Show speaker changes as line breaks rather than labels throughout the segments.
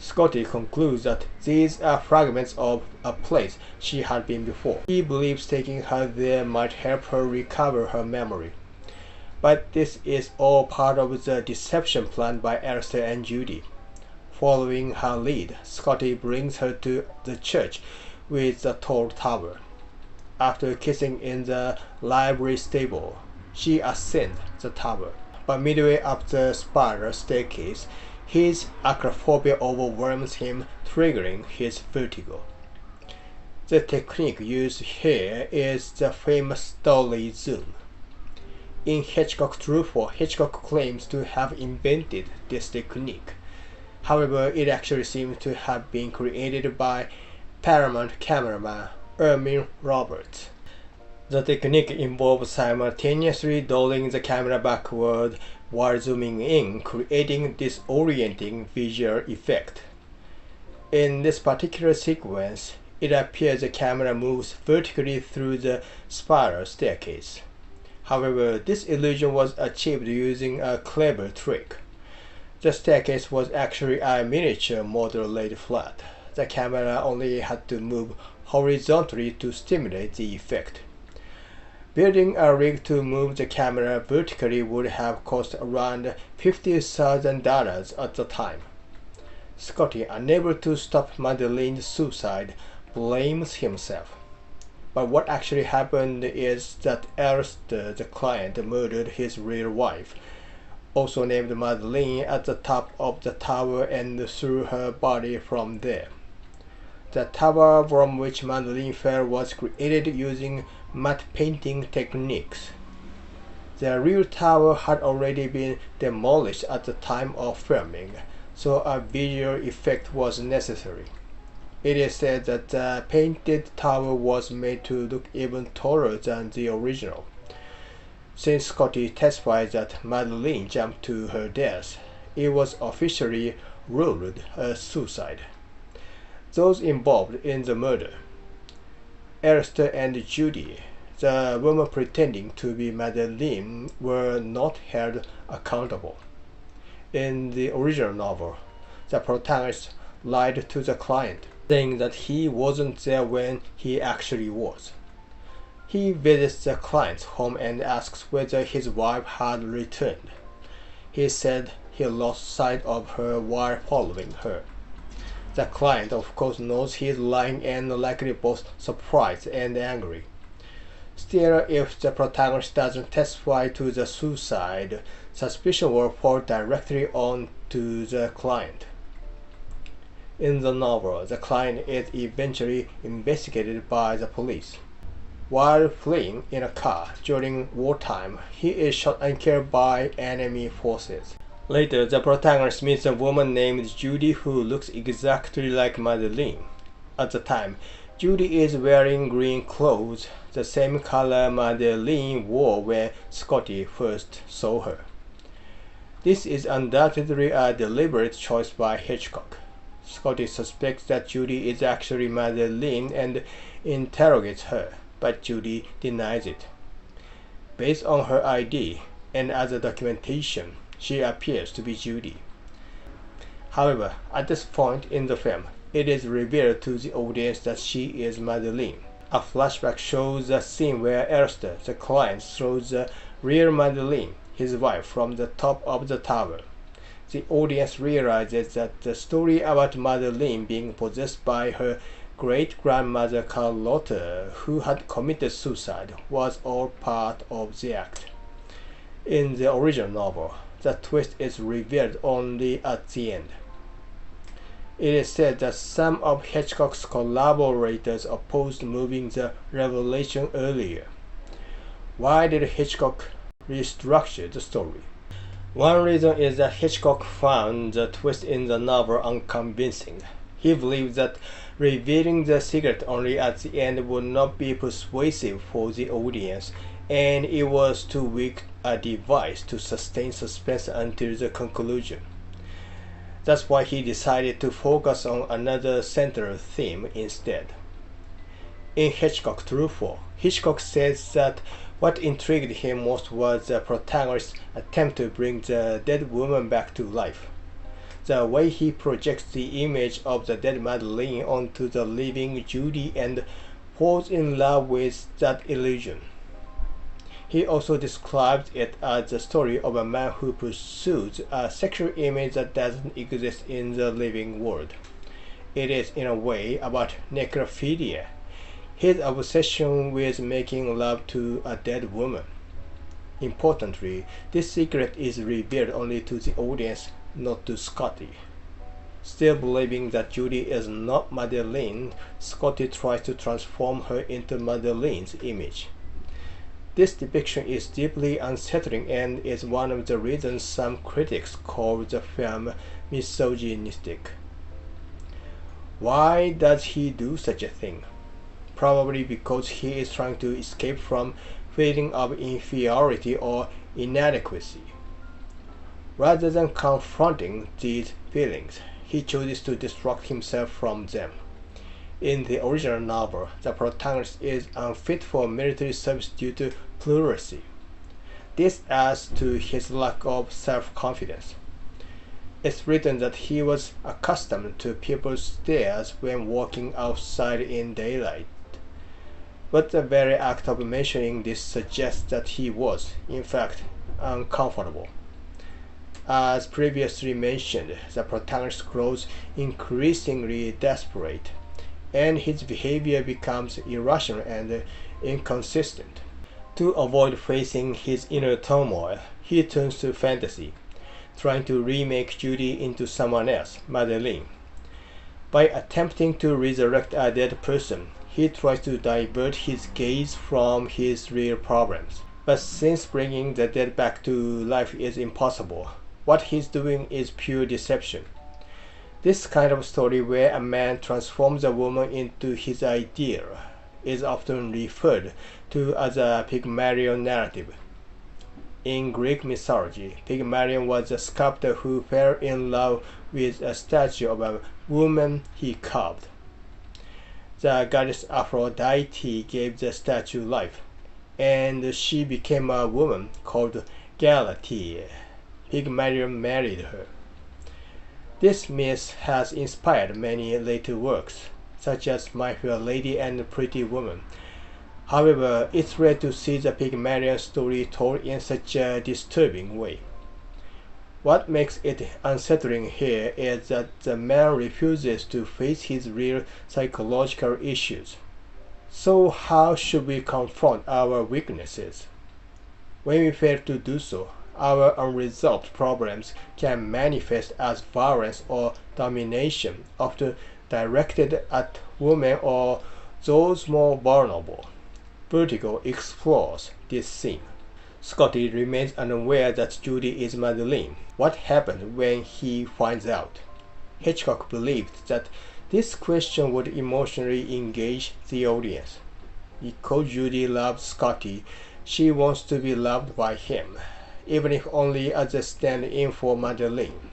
Scotty concludes that these are fragments of a place she had been before. He believes taking her there might help her recover her memory. But this is all part of the deception planned by Alistair and Judy. Following her lead, Scotty brings her to the church with the tall tower. After kissing in the library stable, she ascends the tower. But midway up the spiral staircase, his acrophobia overwhelms him, triggering his vertigo. The technique used here is the famous dolly zoom. In Hitchcock Truffaut, Hitchcock claims to have invented this technique. However, it actually seems to have been created by Paramount cameraman Ermin Roberts. The technique involves simultaneously dollying the camera backward while zooming in, creating disorienting visual effect. In this particular sequence, it appears the camera moves vertically through the spiral staircase. However, this illusion was achieved using a clever trick. The staircase was actually a miniature model laid flat. The camera only had to move horizontally to stimulate the effect. Building a rig to move the camera vertically would have cost around $50,000 at the time. Scotty, unable to stop Madeleine's suicide, blames himself. But what actually happened is that Alistair, the client, murdered his real wife, also named Madeleine, at the top of the tower and threw her body from there. The tower from which Madeleine fell was created using matte painting techniques. The real tower had already been demolished at the time of filming, so a visual effect was necessary. It is said that the painted tower was made to look even taller than the original. Since Scotty testified that Madeleine jumped to her death, it was officially ruled a suicide. Those involved in the murder, Alistair and Judy, the woman pretending to be Madeleine, were not held accountable. In the original novel, the protagonist lied to the client, saying that he wasn't there when he actually was. He visits the client's home and asks whether his wife had returned. He said he lost sight of her while following her. The client, of course, knows he is lying and likely both surprised and angry. Still, if the protagonist doesn't testify to the suicide, suspicion will fall directly on to the client. In the novel, the client is eventually investigated by the police. While fleeing in a car during wartime, he is shot and killed by enemy forces. Later, the protagonist meets a woman named Judy who looks exactly like Madeleine. At the time, Judy is wearing green clothes, the same color Madeleine wore when Scotty first saw her. This is undoubtedly a deliberate choice by Hitchcock. Scotty suspects that Judy is actually Madeleine and interrogates her, but Judy denies it. Based on her ID and other documentation, she appears to be Judy. However, at this point in the film, it is revealed to the audience that she is Madeleine. A flashback shows a scene where Alistair, the client, throws the real Madeleine, his wife, from the top of the tower. The audience realizes that the story about Madeleine being possessed by her great-grandmother Carlotta, who had committed suicide, was all part of the act. In the original novel, the twist is revealed only at the end. It is said that some of Hitchcock's collaborators opposed moving the revelation earlier. Why did Hitchcock restructure the story? One reason is that Hitchcock found the twist in the novel unconvincing. He believed that revealing the secret only at the end would not be persuasive for the audience, and it was too weak a device to sustain suspense until the conclusion. That's why he decided to focus on another central theme instead. In Hitchcock Truffaut, Hitchcock says that what intrigued him most was the protagonist's attempt to bring the dead woman back to life. the way he projects the image of the dead Madeleine onto the living Judy and falls in love with that illusion. He also describes it as the story of a man who pursues a sexual image that doesn't exist in the living world. It is, in a way, about necrophilia, his obsession with making love to a dead woman. Importantly, this secret is revealed only to the audience, not to Scotty. Still believing that Judy is not Madeleine, Scotty tries to transform her into Madeleine's image. This depiction is deeply unsettling and is one of the reasons some critics call the film misogynistic. Why does he do such a thing? Probably because he is trying to escape from feeling of inferiority or inadequacy. Rather than confronting these feelings, he chooses to distract himself from them. In the original novel, the protagonist is unfit for military service due to pleurisy. This adds to his lack of self-confidence. It's written that he was accustomed to people's stares when walking outside in daylight. But the very act of mentioning this suggests that he was, in fact, uncomfortable. As previously mentioned, the protagonist grows increasingly desperate, and his behavior becomes irrational and inconsistent. To avoid facing his inner turmoil, he turns to fantasy, trying to remake Judy into someone else, Madeleine. By attempting to resurrect a dead person, he tries to divert his gaze from his real problems. But since bringing the dead back to life is impossible, what he's doing is pure deception. This kind of story where a man transforms a woman into his ideal is often referred to as a Pygmalion narrative. In Greek mythology, Pygmalion was a sculptor who fell in love with a statue of a woman he carved. The goddess Aphrodite gave the statue life, and she became a woman called Galatea. Pygmalion married her. This myth has inspired many later works, such as My Fair Lady and Pretty Woman. However, it's rare to see the Pygmalion story told in such a disturbing way. What makes it unsettling here is that the man refuses to face his real psychological issues. So how should we confront our weaknesses? When we fail to do so, our unresolved problems can manifest as violence or domination, often directed at women or those more vulnerable. Vertigo explores this theme. Scotty remains unaware that Judy is Madeleine. What happened when he finds out? Hitchcock believed that this question would emotionally engage the audience. Because Judy loves Scotty, she wants to be loved by him, even if only as a stand-in for Madeleine.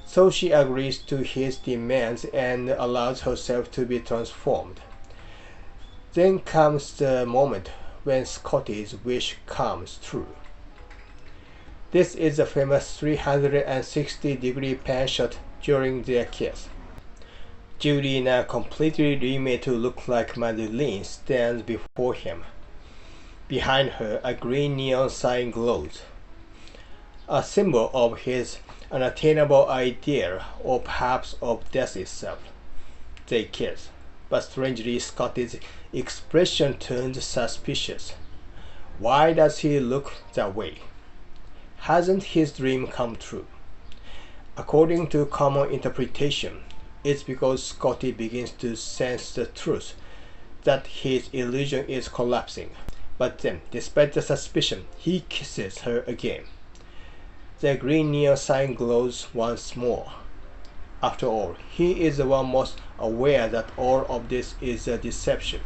So she agrees to his demands and allows herself to be transformed. Then comes the moment when Scotty's wish comes true. This is the famous 360-degree pan shot during their kiss. Judy, now completely remade to look like Madeleine, stands before him. Behind her, a green neon sign glows, a symbol of his unattainable ideal, or perhaps of death itself. They kiss, but strangely Scotty's expression turns suspicious. Why does he look that way? Hasn't his dream come true? According to common interpretation, it's because Scotty begins to sense the truth that his illusion is collapsing. But then, despite the suspicion, he kisses her again. The green neon sign glows once more. After all, he is the one most aware that all of this is a deception.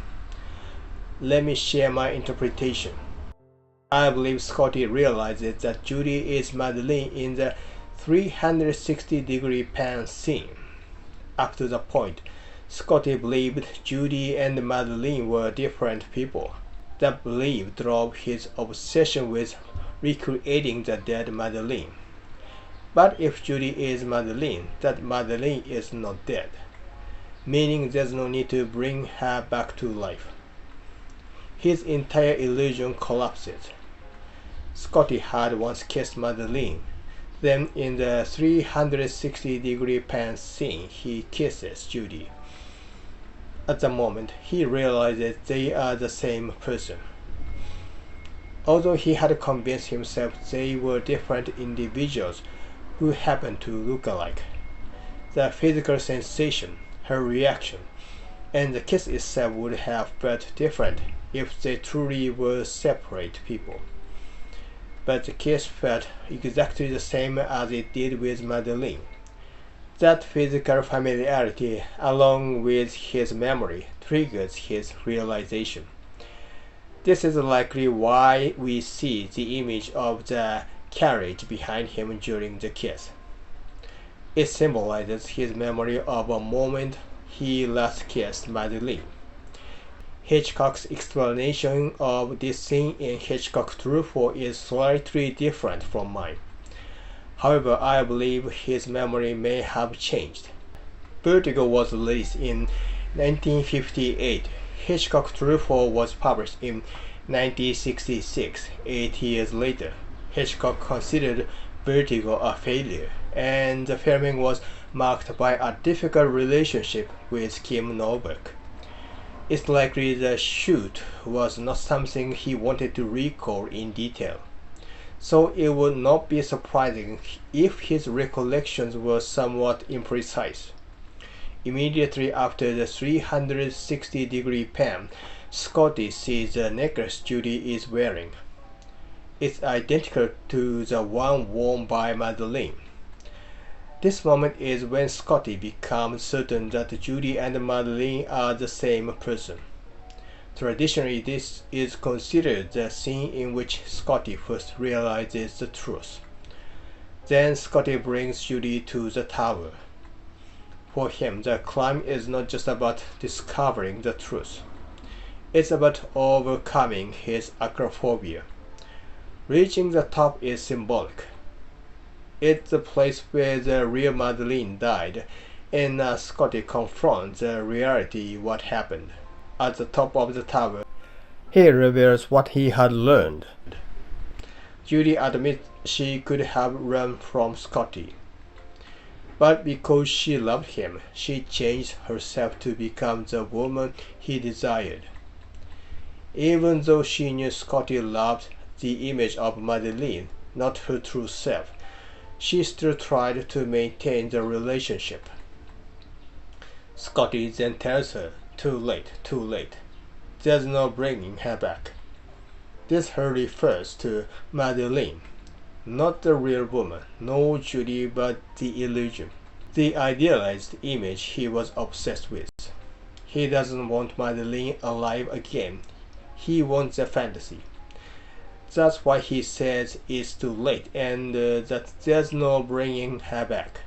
Let me share my interpretation. I believe Scotty realizes that Judy is Madeleine in the 360-degree pan scene. Up to the point, Scotty believed Judy and Madeleine were different people. That belief drove his obsession with recreating the dead Madeleine. But if Judy is Madeline, that Madeline is not dead, meaning there's no need to bring her back to life. His entire illusion collapses. Scotty had once kissed Madeline. Then in the 360-degree pan scene, he kisses Judy. At the moment, he realizes they are the same person. Although he had convinced himself they were different individuals who happened to look alike, the physical sensation, her reaction, and the kiss itself would have felt different if they truly were separate people. But the kiss felt exactly the same as it did with Madeline. That physical familiarity, along with his memory, triggers his realization. This is likely why we see the image of the carriage behind him during the kiss. It symbolizes his memory of a moment he last kissed Madeline. Hitchcock's explanation of this scene in Hitchcock's Truffaut is slightly different from mine. However, I believe his memory may have changed. Vertigo was released in 1958. Hitchcock's Truffaut was published in 1966, 8 years later. Hitchcock considered Vertigo a failure, and the filming was marked by a difficult relationship with Kim Novak. It's likely the shoot was not something he wanted to recall in detail, so it would not be surprising if his recollections were somewhat imprecise. Immediately after the 360-degree pan, Scotty sees the necklace Judy is wearing. It's identical to the one worn by Madeline. This moment is when Scotty becomes certain that Judy and Madeline are the same person. Traditionally, this is considered the scene in which Scotty first realizes the truth. Then Scotty brings Judy to the tower. For him, the climb is not just about discovering the truth. It's about overcoming his acrophobia. Reaching the top is symbolic. It's the place where the real Madeline died, and Scotty confronts the reality what happened. At the top of the tower, he reveals what he had learned. Judy admits she could have run from Scotty, but because she loved him, she changed herself to become the woman he desired. Even though she knew Scotty loved the image of Madeline, not her true self, she still tried to maintain the relationship. Scotty then tells her, "Too late, too late. There's no bringing her back." This her refers to Madeline, not the real woman, no Judy, but the illusion, the idealized image he was obsessed with. He doesn't want Madeline alive again. He wants a fantasy. That's why he says it's too late and that there's no bringing her back.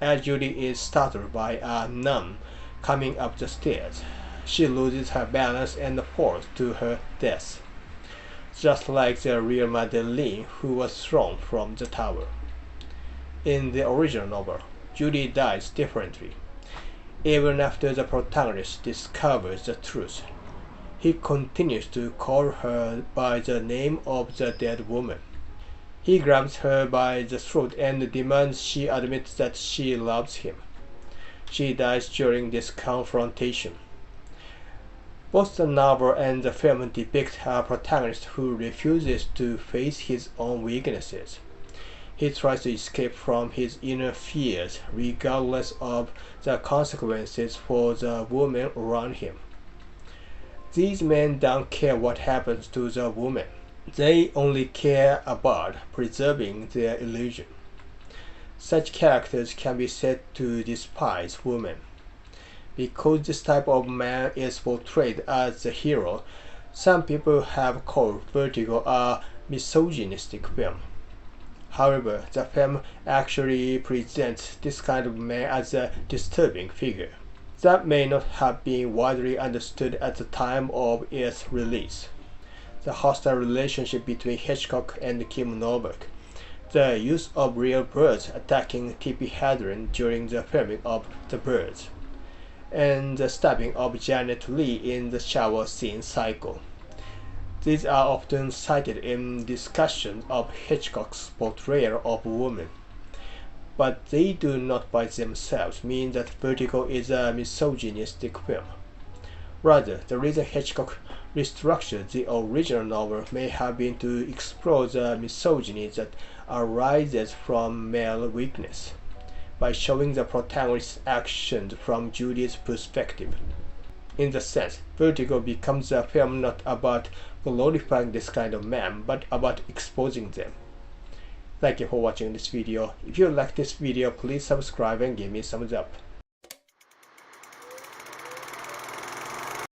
As Judy is startled by a nun coming up the stairs, she loses her balance and falls to her death, just like the real Madeline who was thrown from the tower. In the original novel, Judy dies differently. Even after the protagonist discovers the truth, he continues to call her by the name of the dead woman. He grabs her by the throat and demands she admits that she loves him. She dies during this confrontation. Both the novel and the film depict a protagonist who refuses to face his own weaknesses. He tries to escape from his inner fears regardless of the consequences for the women around him. These men don't care what happens to the woman. They only care about preserving their illusion. Such characters can be said to despise women. Because this type of man is portrayed as the hero, some people have called Vertigo a misogynistic film. However, the film actually presents this kind of man as a disturbing figure. That may not have been widely understood at the time of its release. The hostile relationship between Hitchcock and Kim Novak, the use of real birds attacking Tippi Hedren during the filming of The Birds, and the stabbing of Janet Leigh in the shower scene Psycho. These are often cited in discussions of Hitchcock's portrayal of women, but they do not by themselves mean that Vertigo is a misogynistic film. Rather, the reason Hitchcock restructured the original novel may have been to explore the misogyny that arises from male weakness, by showing the protagonist's actions from Judy's perspective. In that sense, Vertigo becomes a film not about glorifying this kind of men, but about exposing them. Thank you for watching this video. If you like this video, please subscribe and give me a thumbs up.